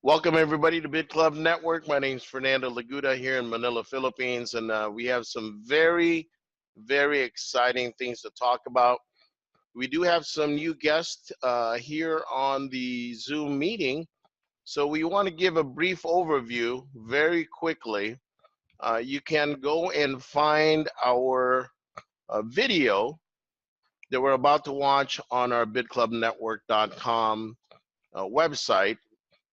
Welcome everybody to Bitclub Network. My name is Fernando Laguda here in Manila, Philippines, and we have some very exciting things to talk about. We do have some new guests here on the Zoom meeting, so we want to give a brief overview very quickly. You can go and find our video that we're about to watch on our bitclubnetwork.com website.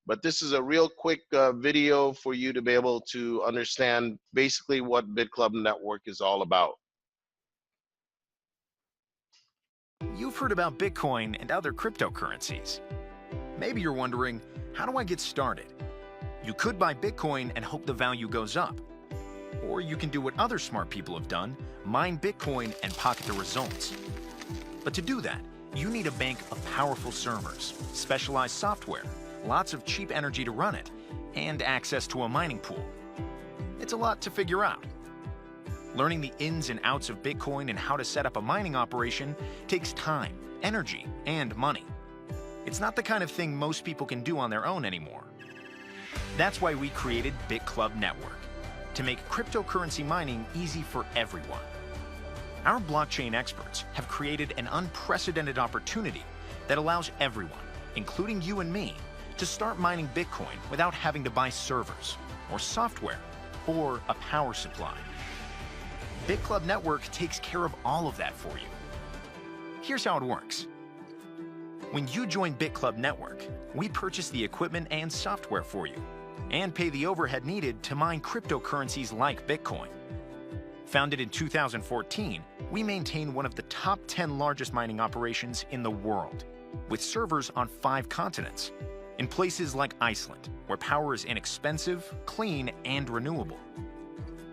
But this is a real quick video for you to be able to understand basically what Bitclub Network is all about. You've heard about Bitcoin and other cryptocurrencies. Maybe you're wondering, how do I get started? You could buy Bitcoin and hope the value goes up. Or you can do what other smart people have done, mine Bitcoin and pocket the results. But to do that, you need a bank of powerful servers, specialized software, lots of cheap energy to run it, and access to a mining pool. It's a lot to figure out. Learning the ins and outs of Bitcoin and how to set up a mining operation takes time, energy, and money. It's not the kind of thing most people can do on their own anymore. That's why we created Bitclub Network, to make cryptocurrency mining easy for everyone. Our blockchain experts have created an unprecedented opportunity that allows everyone, including you and me, to start mining Bitcoin without having to buy servers, or software, or a power supply. Bitclub Network takes care of all of that for you. Here's how it works. When you join Bitclub Network, we purchase the equipment and software for you, and pay the overhead needed to mine cryptocurrencies like Bitcoin. Founded in 2014, we maintain one of the top 10 largest mining operations in the world, with servers on 5 continents, in places like Iceland, where power is inexpensive, clean, and renewable.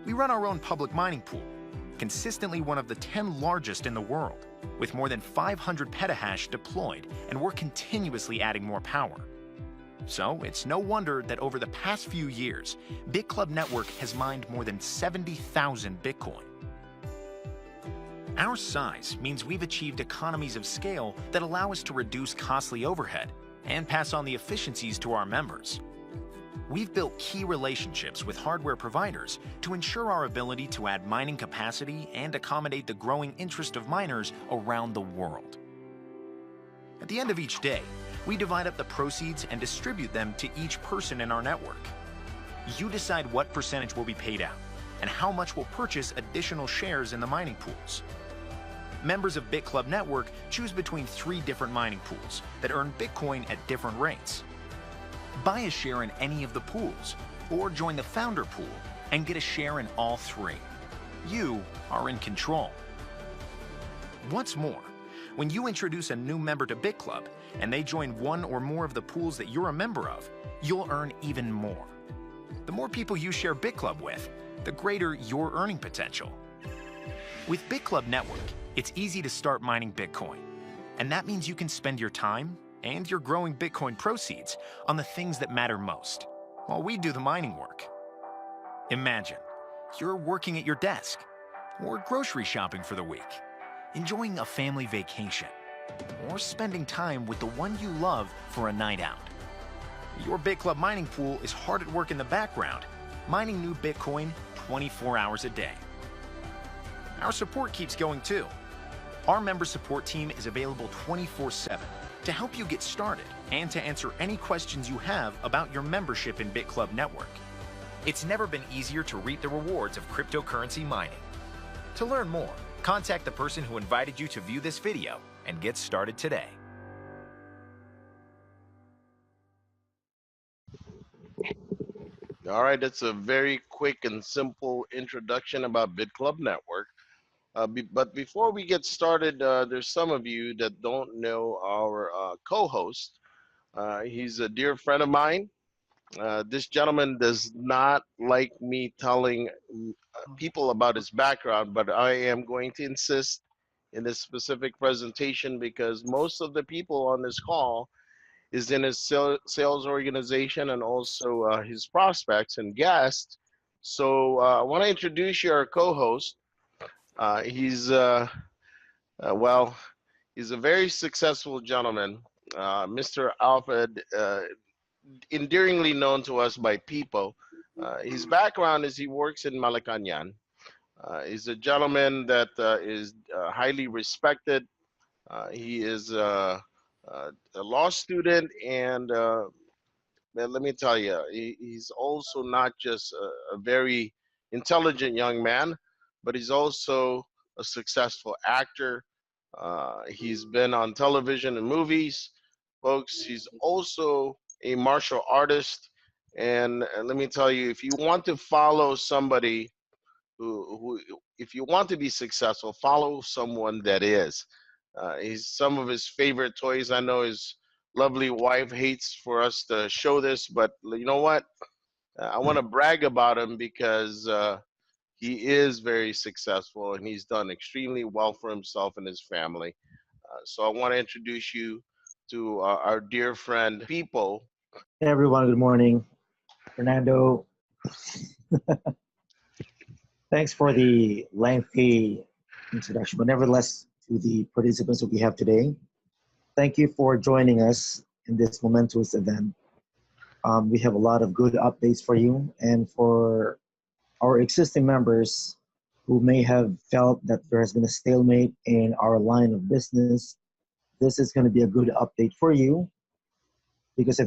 We run our own public mining pool, consistently one of the 10 largest in the world, with more than 500 petahash deployed, and we're continuously adding more power. So it's no wonder that over the past few years, Bitclub Network has mined more than 70,000 Bitcoin. Our size means we've achieved economies of scale that allow us to reduce costly overhead and pass on the efficiencies to our members. We've built key relationships with hardware providers to ensure our ability to add mining capacity and accommodate the growing interest of miners around the world. At the end of each day, we divide up the proceeds and distribute them to each person in our network. You decide what percentage will be paid out and how much will purchase additional shares in the mining pools. Members of Bitclub Network choose between 3 different mining pools that earn Bitcoin at different rates. Buy a share in any of the pools, or join the founder pool and get a share in all 3. You are in control. What's more, when you introduce a new member to Bitclub and they join one or more of the pools that you're a member of, you'll earn even more. The more people you share Bitclub with, the greater your earning potential. With Bitclub Network, it's easy to start mining Bitcoin, and that means you can spend your time and your growing Bitcoin proceeds on the things that matter most, while we do the mining work. Imagine you're working at your desk, or grocery shopping for the week, enjoying a family vacation, or spending time with the one you love for a night out. Your Bitclub mining pool is hard at work in the background, mining new Bitcoin 24 hours a day. Our support keeps going too. Our member support team is available 24/7 to help you get started and to answer any questions you have about your membership in Bitclub Network. It's never been easier to reap the rewards of cryptocurrency mining. To learn more, contact the person who invited you to view this video and get started today. All right, that's a very quick and simple introduction about Bitclub Network. But before we get started, there's some of you that don't know our co-host. He's a dear friend of mine. This gentleman does not like me telling people about his background, but I am going to insist in this specific presentation because most of the people on this call is in his sales organization and also his prospects and guests. So I want to introduce you our co-host. He's well, he's a very successful gentleman, Mr. Alfred endearingly known to us by people. His background is he works in Malacanang. He's a gentleman that is highly respected. He is a law student, and man, let me tell you, he's also not just a very intelligent young man, but he's also a successful actor. He's been on television and movies, folks. He's also a martial artist. And let me tell you, if you want to follow somebody who if you want to be successful, follow someone that is. He's some of his favorite toys. I know his lovely wife hates for us to show this, but you know what? I want to brag about him because he is very successful and he's done extremely well for himself and his family. So I want to introduce you to our dear friend People. Hey everyone, good morning. Fernando, thanks for the lengthy introduction, but nevertheless, to the participants that we have today, thank you for joining us in this momentous event. We have a lot of good updates for you, and for our existing members who may have felt that there has been a stalemate in our line of business, this is going to be a good update for you because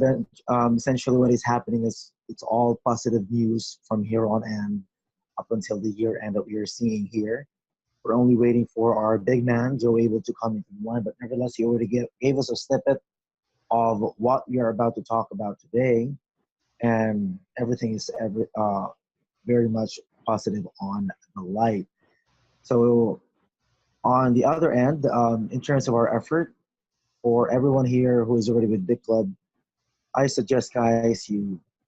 essentially what is happening is it's all positive news from here on and up until the year end that we are seeing here. We're only waiting for our big man, Joe Abel, to come into the line, but nevertheless, he already gave us a snippet of what we are about to talk about today, and everything is very much positive on the light. So on the other end, in terms of our effort, for everyone here who is already with Big Club, I suggest, guys,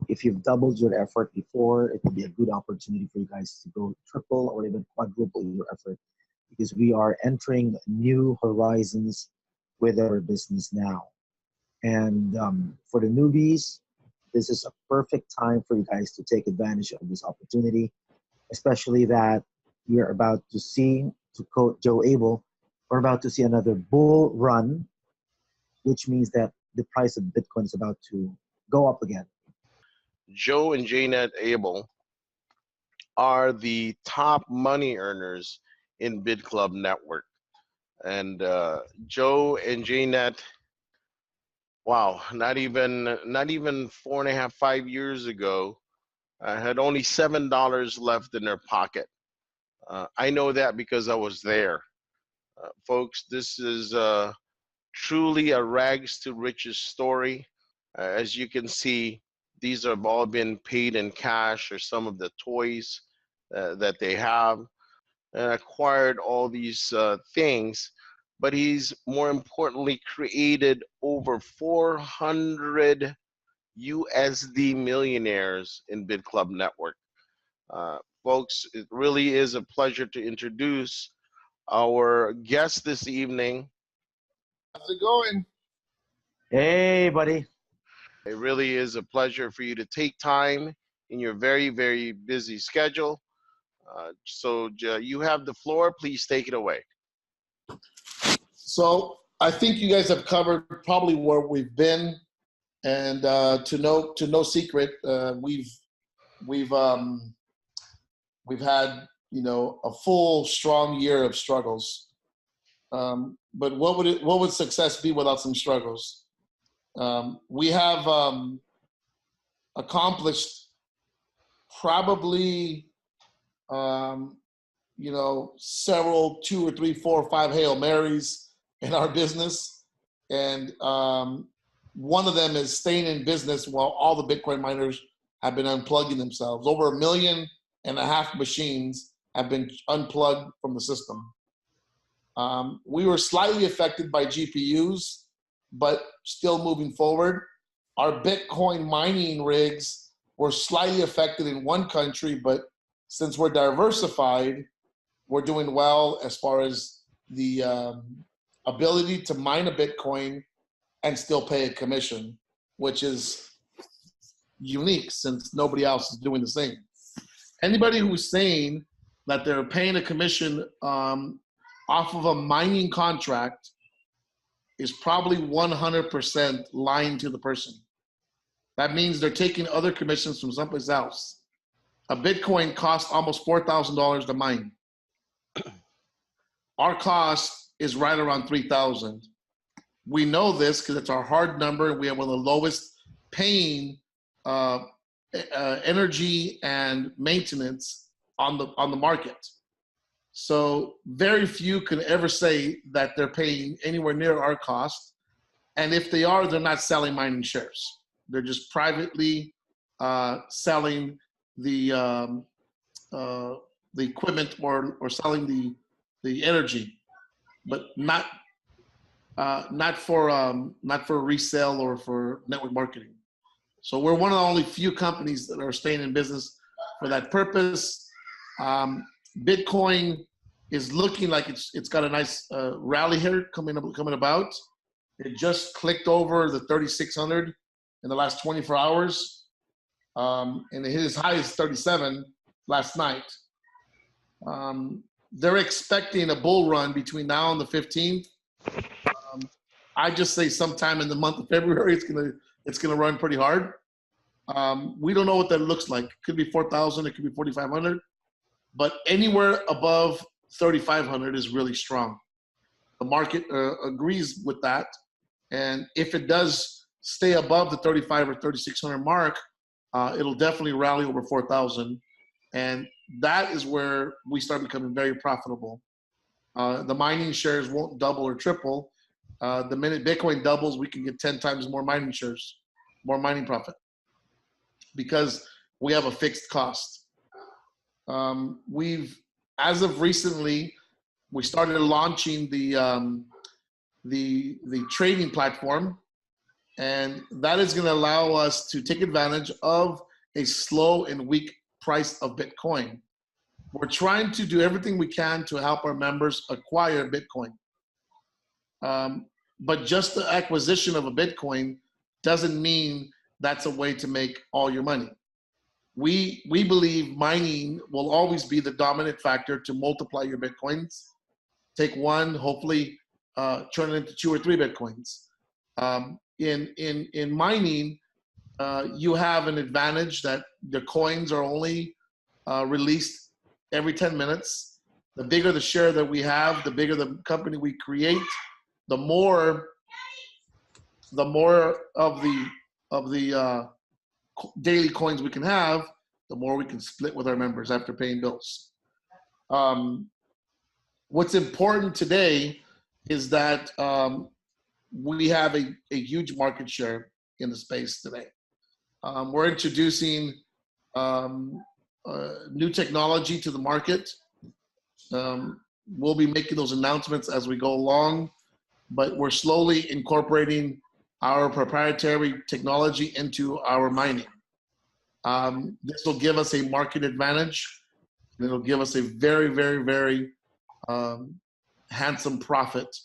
if you've doubled your effort before, it would be a good opportunity for you guys to go triple or even quadruple your effort because we are entering new horizons with our business now. And for the newbies, this is a perfect time for you guys to take advantage of this opportunity, especially that we are about to see, to quote Joe Abel, we're about to see another bull run, which means that the price of Bitcoin is about to go up again. Joe and Janet Abel are the top money earners in Bitclub Network. And Joe and Janet, wow, not even 4.5, 5 years ago, had only $7 left in their pocket. I know that because I was there. Folks, this is truly a rags to riches story. As you can see, these have all been paid in cash or some of the toys that they have, and acquired all these things. But he's more importantly created over 400 USD millionaires in Bitclub Network. Folks, it really is a pleasure to introduce our guest this evening. How's it going? Hey, buddy. It really is a pleasure for you to take time in your very, very busy schedule. So you have the floor. Please take it away. So I think you guys have covered probably where we've been, and to no secret, we've had a full strong year of struggles. But what would success be without some struggles? We have accomplished probably several 2 or 3, 4 or 5 Hail Marys in our business. And one of them is staying in business while all the Bitcoin miners have been unplugging themselves. Over 1.5 million machines have been unplugged from the system. We were slightly affected by GPUs, but still moving forward. Our Bitcoin mining rigs were slightly affected in one country, but since we're diversified, we're doing well as far as the ability to mine a Bitcoin and still pay a commission, which is unique since nobody else is doing the same. Anybody who's saying that they're paying a commission off of a mining contract is probably 100% lying to the person. That means they're taking other commissions from someplace else. A Bitcoin costs almost $4,000 to mine. Our cost is right around 3,000. We know this because it's our hard number, and we have one of the lowest paying energy and maintenance on the market. So very few can ever say that they're paying anywhere near our cost. And if they are, they're not selling mining shares. They're just privately selling the equipment or selling the energy, but not for resale or for network marketing. So we're one of the only few companies that are staying in business for that purpose. Bitcoin is looking like it's got a nice rally here coming about. It just clicked over the 3,600 in the last 24 hours, and it hit as high as 37 last night. They're expecting a bull run between now and the 15th. I just say sometime in the month of February, it's gonna run pretty hard. We don't know what that looks like. It could be 4,000, it could be 4,500, but anywhere above 3,500 is really strong. The market agrees with that, and if it does stay above the 35 or 3,600 mark, it'll definitely rally over 4,000, and that is where we start becoming very profitable. The mining shares won't double or triple. The minute Bitcoin doubles, we can get 10 times more mining shares, more mining profit, because we have a fixed cost. As of recently, we started launching the trading platform, and that is going to allow us to take advantage of a slow and weak price of Bitcoin. We're trying to do everything we can to help our members acquire Bitcoin. But just the acquisition of a Bitcoin doesn't mean that's a way to make all your money. We believe mining will always be the dominant factor to multiply your Bitcoins. Take one, hopefully turn it into 2 or 3 Bitcoins. In mining, you have an advantage that the coins are only released every 10 minutes. The bigger the share that we have, the bigger the company we create, the more of the daily coins we can have, the more we can split with our members after paying bills. What's important today is that we have a huge market share in the space today. We're introducing new technology to the market. We'll be making those announcements as we go along, but we're slowly incorporating our proprietary technology into our mining. This will give us a market advantage, and it'll give us a very, very, very handsome profit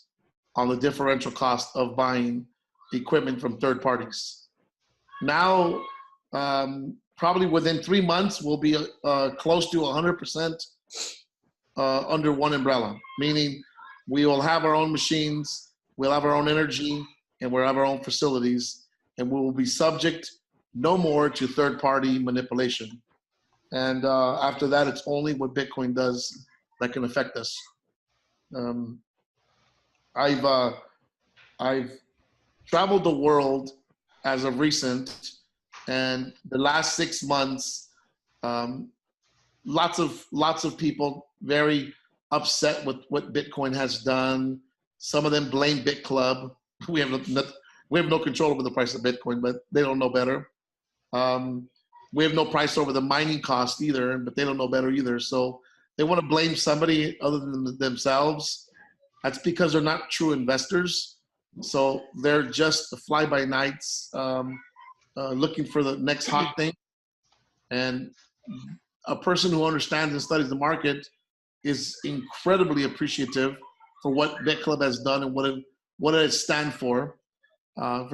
on the differential cost of buying equipment from third parties. Now, probably within 3 months, we'll be close to 100% under one umbrella, meaning we will have our own machines, we'll have our own energy, and we'll have our own facilities, and we will be subject no more to third-party manipulation. And after that, it's only what Bitcoin does that can affect us. I've traveled the world as of recent, and the last 6 months, lots of people very upset with what Bitcoin has done. Some of them blame Bitclub. We have no control over the price of Bitcoin, but they don't know better. We have no price over the mining cost either, but they don't know better either. So they want to blame somebody other than themselves. That's because they're not true investors. So they're just fly-by-nights looking for the next hot thing. And a person who understands and studies the market is incredibly appreciative for what Bitclub has done and what it stands for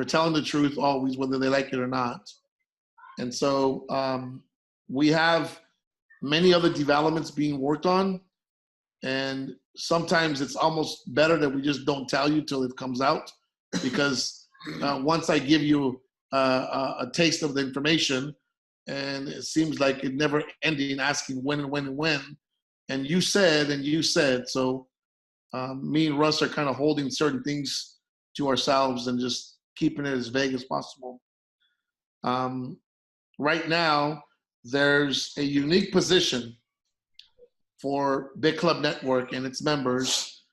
telling the truth always, whether they like it or not. And so we have many other developments being worked on, and sometimes it's almost better that we just don't tell you till it comes out, because once I give you a taste of the information, and it seems like it never ending asking when and when and when. And you said so. Me and Russ are kind of holding certain things to ourselves and just keeping it as vague as possible. Right now, there's a unique position for Bitclub Network and its members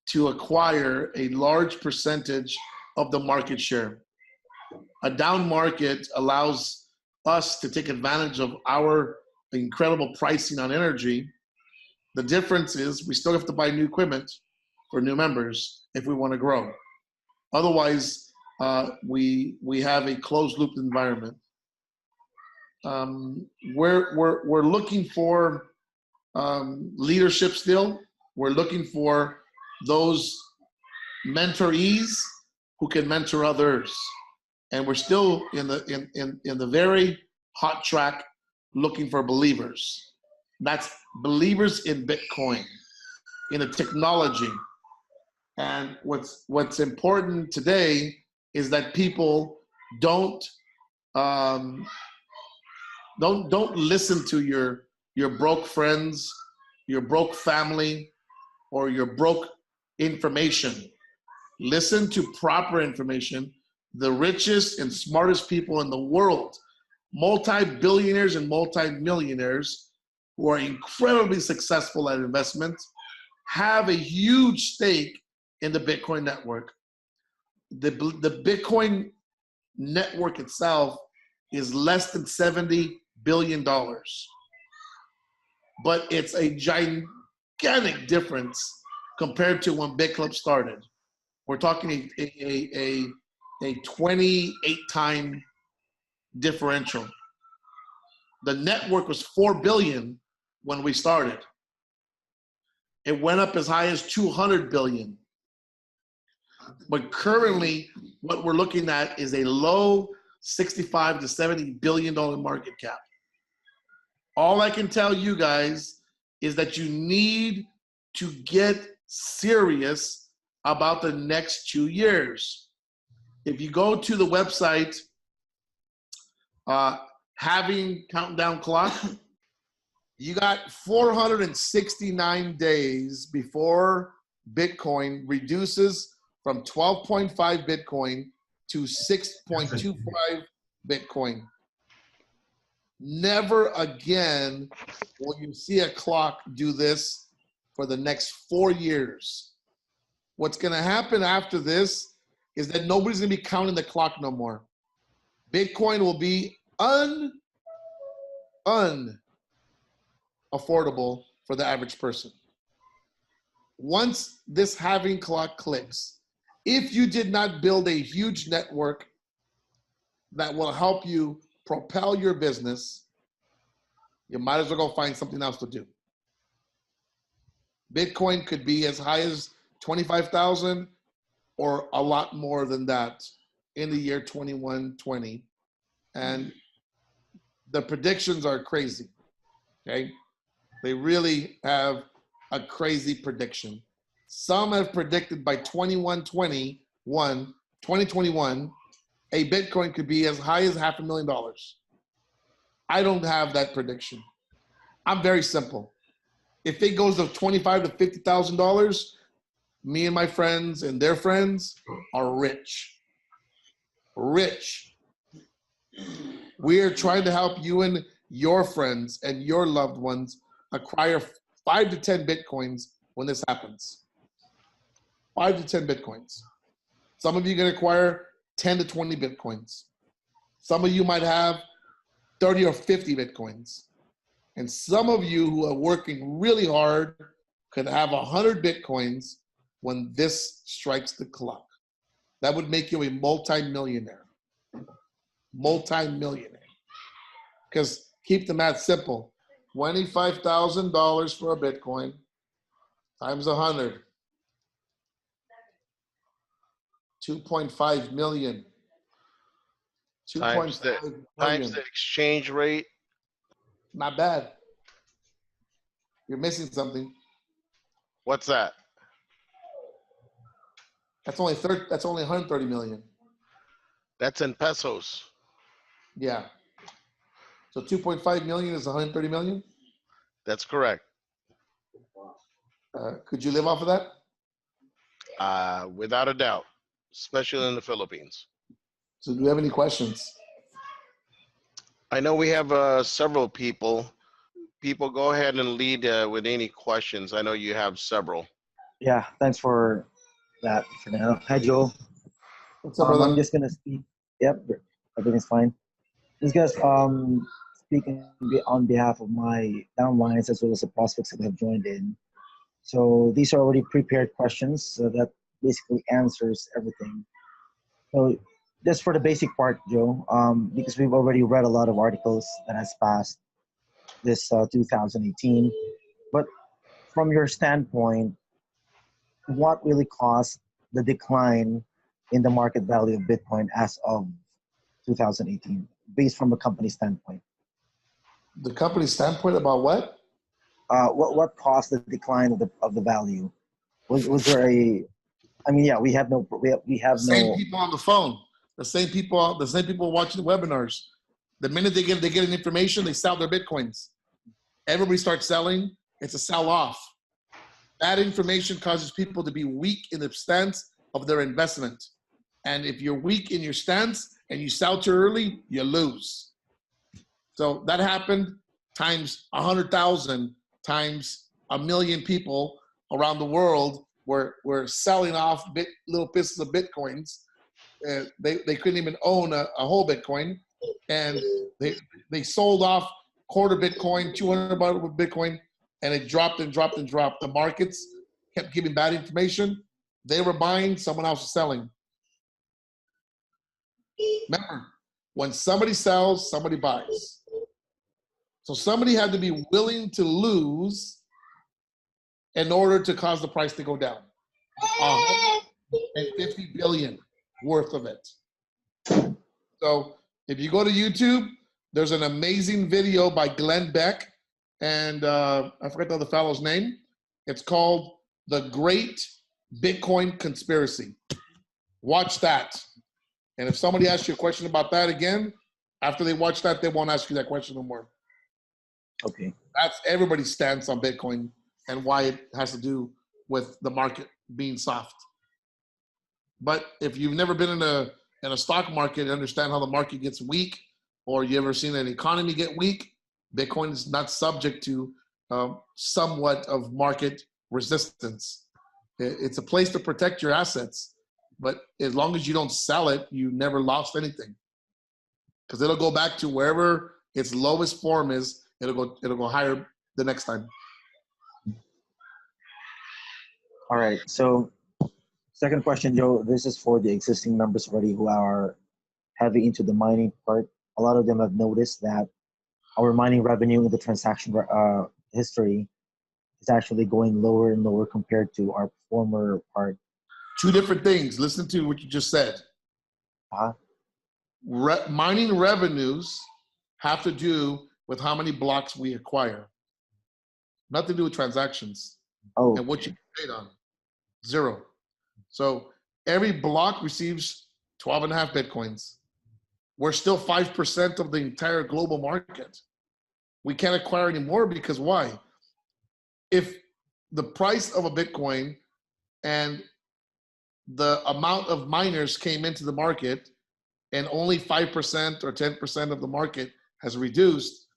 to acquire a large percentage of the market share. A down market allows us to take advantage of our incredible pricing on energy. The difference is we still have to buy new equipment for new members if we want to grow. Otherwise, we have a closed loop environment. We're looking for leadership still. We're looking for those mentorees who can mentor others, and we're still in the very hot track looking for believers. That's believers in Bitcoin, in the technology. And what's important today is that people don't listen to your broke friends, your broke family, or your broke information. Listen to proper information. The richest and smartest people in the world, multi-billionaires and multi-millionaires who are incredibly successful at investment, have a huge stake in the Bitcoin network. The Bitcoin network itself is less than $70 billion. But it's a gigantic difference compared to when Bitclub started. We're talking a 28-time differential. The network was 4 billion when we started. It went up as high as 200 billion. But currently, what we're looking at is a low 65 to 70 billion dollar market cap. All I can tell you guys is that you need to get serious about the next 2 years. If you go to the website, having countdown clock, you got 469 days before Bitcoin reduces from 12.5 Bitcoin to 6.25 Bitcoin. Never again will you see a clock do this for the next 4 years. What's going to happen after this is that nobody's going to be counting the clock no more. Bitcoin will be unaffordable for the average person. Once this halving clock clicks, if you did not build a huge network that will help you propel your business, you might as well go find something else to do. Bitcoin could be as high as 25,000 or a lot more than that in the year 2120. And the predictions are crazy, okay? They really have a crazy prediction. Some have predicted by 2021, a Bitcoin could be as high as $500,000. I don't have that prediction. I'm very simple. If it goes to $25,000 to $50,000, me and my friends and their friends are rich. Rich. We are trying to help you and your friends and your loved ones acquire 5 to 10 Bitcoins when this happens. 5 to 10 Bitcoins. Some of you are going to acquire 10 to 20 Bitcoins. Some of you might have 30 or 50 Bitcoins. And some of you who are working really hard could have 100 Bitcoins when this strikes the clock. That would make you a multi-millionaire. Multi-millionaire. Because keep the math simple. $25,000 for a Bitcoin times 100. 2.5 million. Times the exchange rate. Not bad. You're missing something. What's that? That's only 130 million. That's in pesos. Yeah. So 2.5 million is 130 million. That's correct. Could you live off of that? Without a doubt, especially in the Philippines. So do we have any questions? I know we have several people. People, go ahead and lead with any questions. I know you have several. Yeah, thanks for that, Fernando. Hi, Joe. What's up, I'm brother? just gonna speak. Yep, everything's fine. Just gonna speak on behalf of my downlines as well as the prospects that have joined in. So these are already prepared questions, so that basically answers everything. So just for the basic part, Joe, because we've already read a lot of articles that has passed this 2018, but from your standpoint, what really caused the decline in the market value of Bitcoin as of 2018, based from a company standpoint? The company standpoint about what? What caused the decline of the value? Was there a? I mean, yeah, we The have same no. people on the phone. The same people watching the webinars. The minute they get an information, they sell their Bitcoins. Everybody starts selling. It's a sell off. That information causes people to be weak in the stance of their investment. And if you're weak in your stance and you sell too early, you lose. So that happened times 100,000 times a million people around the world were selling off little pieces of Bitcoins. They couldn't even own a whole Bitcoin. And they sold off quarter Bitcoin, 200 Bitcoin, and it dropped and dropped and dropped. The markets kept giving bad information. They were buying, someone else was selling. Remember, when somebody sells, somebody buys. So somebody had to be willing to lose in order to cause the price to go down. 150 billion worth of it. So if you go to YouTube, there's an amazing video by Glenn Beck, and I forget the other fellow's name. It's called The Great Bitcoin Conspiracy. Watch that. And if somebody asks you a question about that again, after they watch that, they won't ask you that question no more. Okay. That's everybody's stance on Bitcoin and why it has to do with the market being soft. But if you've never been in a stock market and understand how the market gets weak, or you ever seen an economy get weak, Bitcoin is not subject to somewhat of market resistance. It's a place to protect your assets, but as long as you don't sell it, you never lost anything, because it'll go back to wherever its lowest form is. It'll go higher the next time. All right. So second question, Joe. This is for the existing members already who are heavy into the mining part. A lot of them have noticed that our mining revenue in the transaction history is actually going lower and lower compared to our former part. Two different things. Listen to what you just said. Uh, Mining revenues have to do with how many blocks we acquire. Nothing to do with transactions oh, and what you paid on. Zero. So every block receives 12 and a half Bitcoins. We're still 5% of the entire global market. We can't acquire any more because why? If the price of a Bitcoin and the amount of miners came into the market and only 5% or 10% of the market has reduced,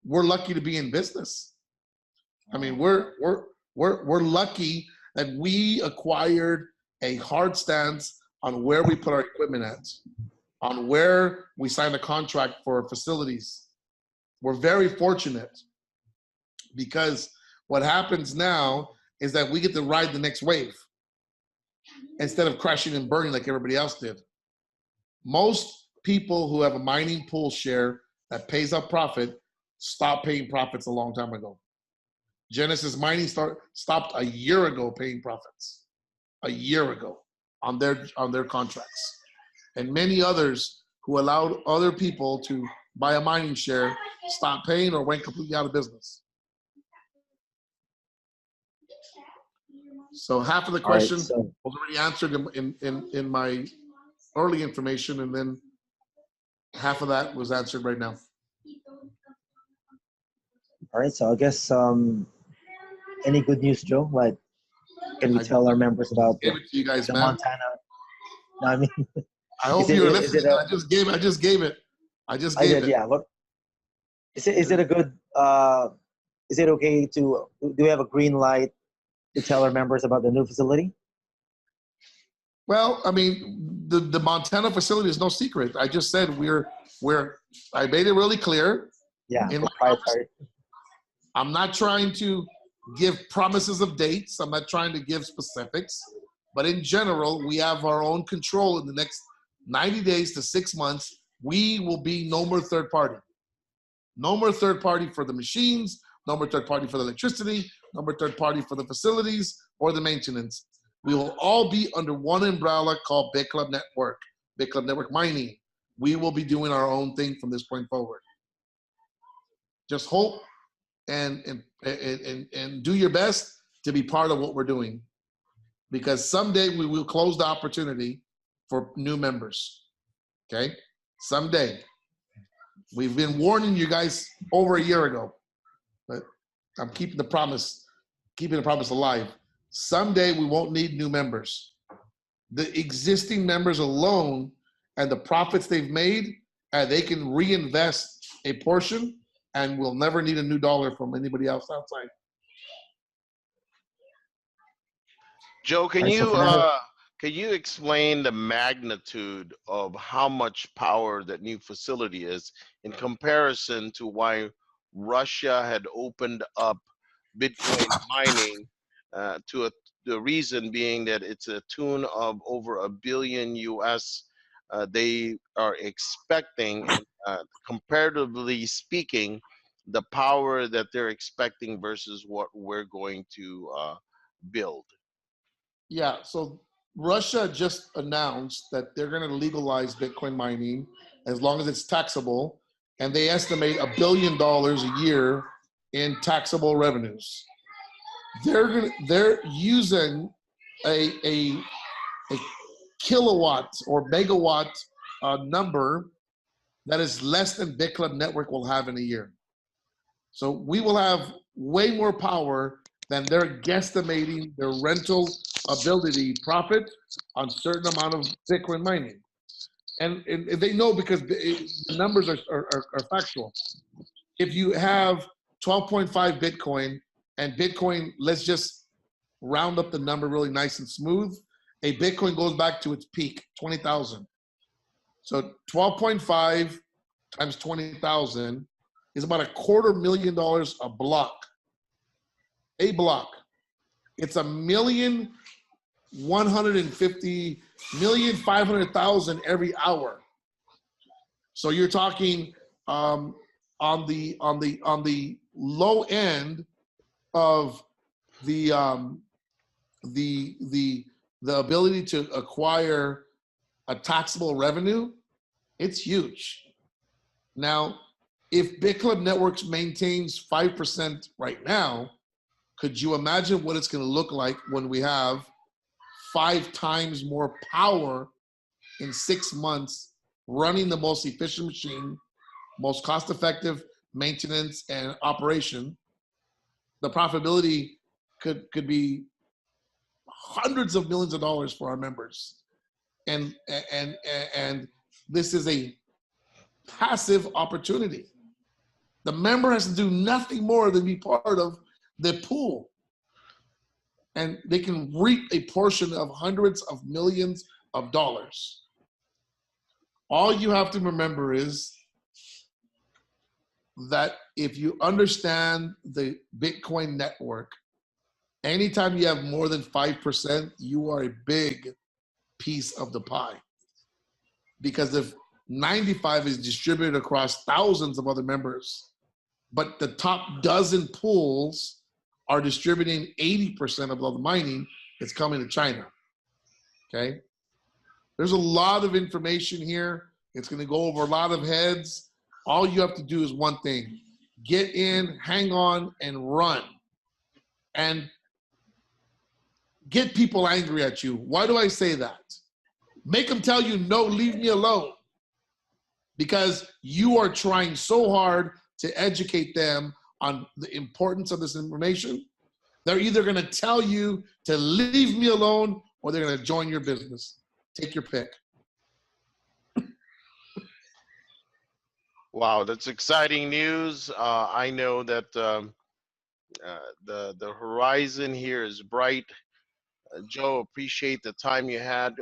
we're lucky to be in business. I mean, we're lucky that we acquired a hard stance on where we put our equipment at, on where we signed a contract for facilities. We're very fortunate, because what happens now is that we get to ride the next wave instead of crashing and burning like everybody else did. Most people who have a mining pool share that pays up profit stopped paying profits a long time ago. Genesis Mining stopped a year ago paying profits, a year ago on their contracts, and many others who allowed other people to buy a mining share stopped paying or went completely out of business. So half of the all right. question So was already answered in my early information, and then half of that was answered right now. All right, so I guess any good news, Joe? Like, can we I tell our members about gave it to you guys, the man. Montana? No, I mean, I is hope it you were is listening. it a? I just gave it. I just I gave did, it. yeah. What is it a good? Is it okay to? Do we have a green light to tell our members about the new facility? Well, I mean, the Montana facility is no secret. I just said I made it really clear. Yeah, In my proprietary. I'm not trying to give promises of dates. I'm not trying to give specifics. But in general, we have our own control in the next 90 days to 6 months. We will be no more third party. No more third party for the machines, no more third party for the electricity, no more third party for the facilities or the maintenance. We will all be under one umbrella called Bitclub Network, Bitclub Network Mining. We will be doing our own thing from this point forward. Just hope and do your best to be part of what we're doing, because someday we will close the opportunity for new members. Okay, someday. We've been warning you guys over a year ago, but I'm keeping the promise alive. Someday we won't need new members. The existing members alone and the profits they've made, they can reinvest a portion, and we'll never need a new dollar from anybody else outside. Joe, All right, so for now, can you explain the magnitude of how much power that new facility is in comparison to why Russia had opened up Bitcoin mining the reason being that it's a tune of over $1 billion US. They are expecting, and comparatively speaking, the power that they're expecting versus what we're going to build. Yeah, so Russia just announced that they're going to legalize Bitcoin mining as long as it's taxable, and they estimate $1 billion a year in taxable revenues. They're using a kilowatt or megawatt number that is less than Bitclub Network will have in a year. So we will have way more power than they're guesstimating their rental ability profit on certain amount of Bitcoin mining. And they know because the numbers are factual. If you have 12.5 Bitcoin and Bitcoin, let's just round up the number really nice and smooth, a Bitcoin goes back to its peak, 20,000. So 12.5 times 20,000 is about $250,000 a block. A block. It's 1,150,500,000 every hour. So you're talking on the low end of the ability to acquire a taxable revenue. It's huge. Now, if Bitclub Networks maintains 5% right now, could you imagine what it's going to look like when we have 5 times more power in 6 months, running the most efficient machine, most cost-effective maintenance and operation? The profitability could be hundreds of millions of dollars for our members. And this is a passive opportunity. The member has to do nothing more than be part of the pool. And they can reap a portion of hundreds of millions of dollars. All you have to remember is that if you understand the Bitcoin network, anytime you have more than 5%, you are a big piece of the pie. Because if 95 is distributed across thousands of other members, but the top dozen pools are distributing 80% of all the mining, it's coming to China. Okay? There's a lot of information here. It's going to go over a lot of heads. All you have to do is one thing: get in, hang on, and run. And get people angry at you. Why do I say that? Make them tell you, no, leave me alone. because you are trying so hard to educate them on the importance of this information. They're either going to tell you to leave me alone or they're going to join your business. Take your pick. Wow, that's exciting news. I know that the horizon here is bright. Joe, appreciate the time you had.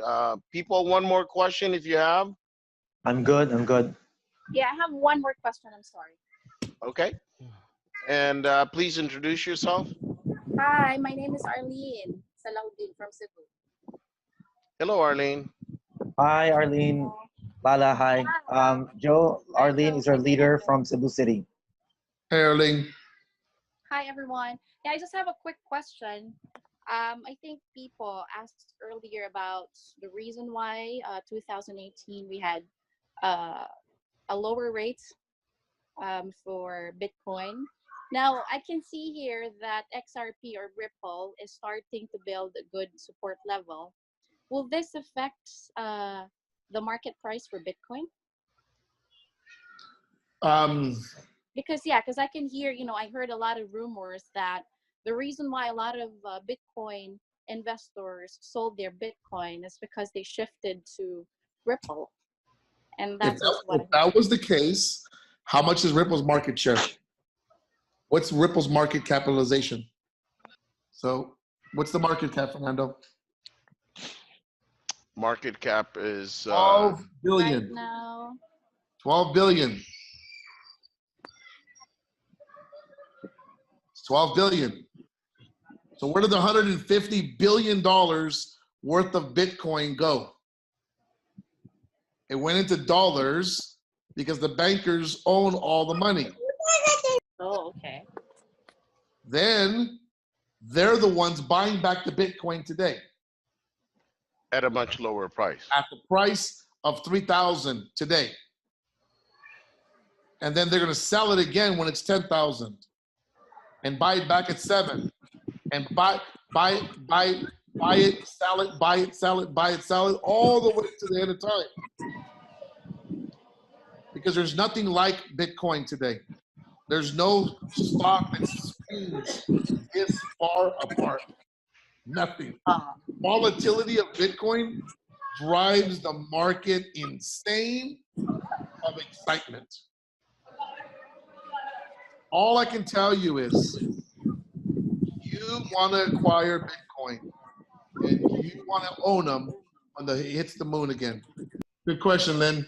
People, one more question if you have. I'm good. I'm good. Yeah, I have one more question. I'm sorry. Okay. And please introduce yourself. Hi, my name is Arlene Salahuddin from Cebu. Hello, Arlene. Hi, Arlene. Lala, hi. Joe, Hi, Arlene Joe. is our leader from Cebu City. Hey, Erling. Hi, everyone. Yeah, I just have a quick question. I think people asked earlier about the reason why 2018 we had uh, a lower rate for Bitcoin. Now, I can see here that XRP or Ripple is starting to build a good support level. Will this affect the market price for Bitcoin? Um, Because I can hear, I heard a lot of rumors that the reason why a lot of Bitcoin investors sold their Bitcoin is because they shifted to Ripple, and if that's just what I heard. that was the case, how much is Ripple's market share? What's Ripple's market capitalization? So, what's the market cap, Fernando? Market cap is 12 Right billion. now, 12 billion. It's 12 billion. So where did the $150 billion worth of Bitcoin go? It went into dollars because the bankers own all the money. oh, okay. Then they're the ones buying back the Bitcoin today at a much lower price. at the price of 3,000 today. And then they're going to sell it again when it's 10,000 and buy it back at 7 and buy it, sell it, buy it, sell it, buy it, sell it, all the way to the end of time. Because there's nothing like Bitcoin today. There's no stock that swings this far apart. Nothing. Volatility of Bitcoin drives the market insane of excitement. All I can tell you is you want to acquire Bitcoin and you want to own them when it hits the moon again. Good question, Lynn.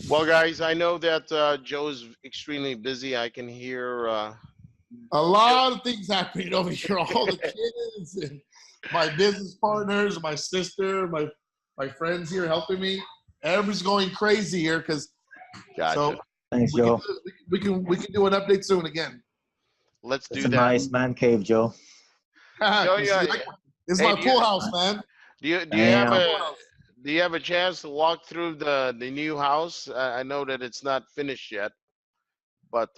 Well, guys, I know that Joe's extremely busy. I can hear. A lot of things happening over here. All the kids and my business partners, my sister, my friends here helping me. Everybody's going crazy here because. Gotcha. So Thanks, Joe. we can do an update soon again. Let's It's do a that. nice man cave, Joe. Joe, yeah. It's Hey, my pool house, man. Do you Damn. have a chance to walk through the new house? I know that it's not finished yet, but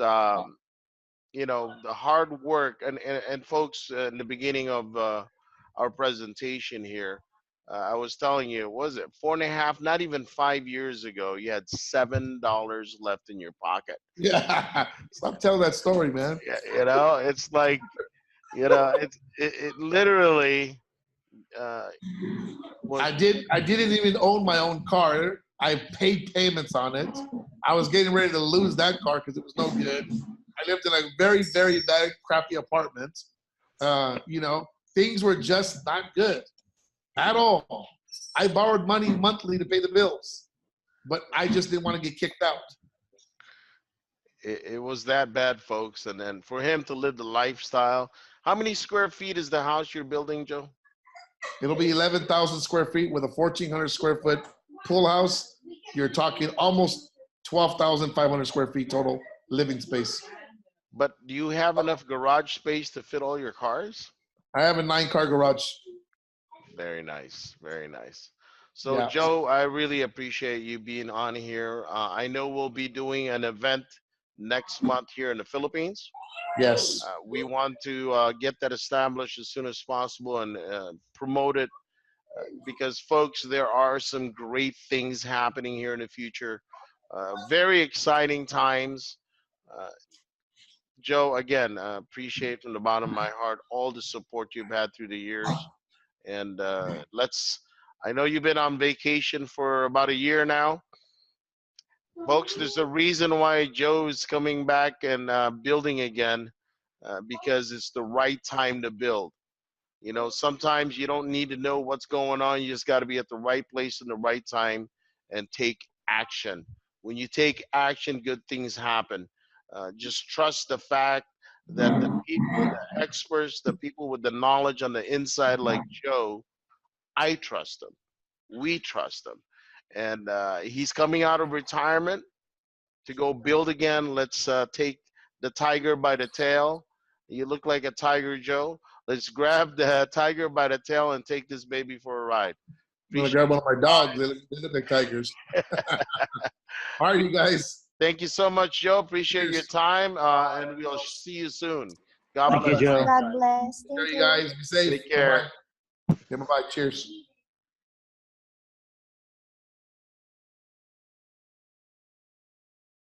you know, the hard work and folks in the beginning of our presentation here, I was telling you, was it 4.5, not even 5 years ago, you had $7 left in your pocket. Yeah, stop telling that story, man. Yeah, you know, it's like, you know, it literally was. I didn't even own my own car. I paid payments on it. I was getting ready to lose that car because it was no good. I lived in a very, very bad, crappy apartment. You know, things were just not good at all. I borrowed money monthly to pay the bills, but I just didn't want to get kicked out. It was that bad, folks. And then for him to live the lifestyle, how many square feet is the house you're building, Joe? It'll be 11,000 square feet with a 1,400 square foot pool house. You're talking almost 12,500 square feet total living space. But do you have enough garage space to fit all your cars? I have a 9-car garage. Very nice, very nice. So, Yeah. Joe, I really appreciate you being on here. I know we'll be doing an event next month here in the Philippines. Yes. We want to get that established as soon as possible and promote it because folks, there are some great things happening here in the future. Very exciting times. Uh, Joe, again, appreciate from the bottom of my heart all the support you've had through the years. And I know you've been on vacation for about a year now. Folks, there's a reason why Joe's coming back and building again, because it's the right time to build. You know, sometimes you don't need to know what's going on. You just got to be at the right place in the right time and take action. When you take action, good things happen. Just trust the fact that the people, the experts, the people with the knowledge on the inside, like Joe, I trust them. We trust them. And he's coming out of retirement to go build again. Let's take the tiger by the tail. You look like a tiger, Joe. Let's grab the tiger by the tail and take this baby for a ride. I'm gonna Appreciate grab one of my dogs. They look like tigers. All right, you guys. Thank you so much, Joe. Appreciate your Cheers. time, and we'll see you soon. God Thank you, bless. Joe. God bless. Take care, Thank you you. guys. Be safe. Take care. Bye-bye. Yeah, bye-bye. Cheers.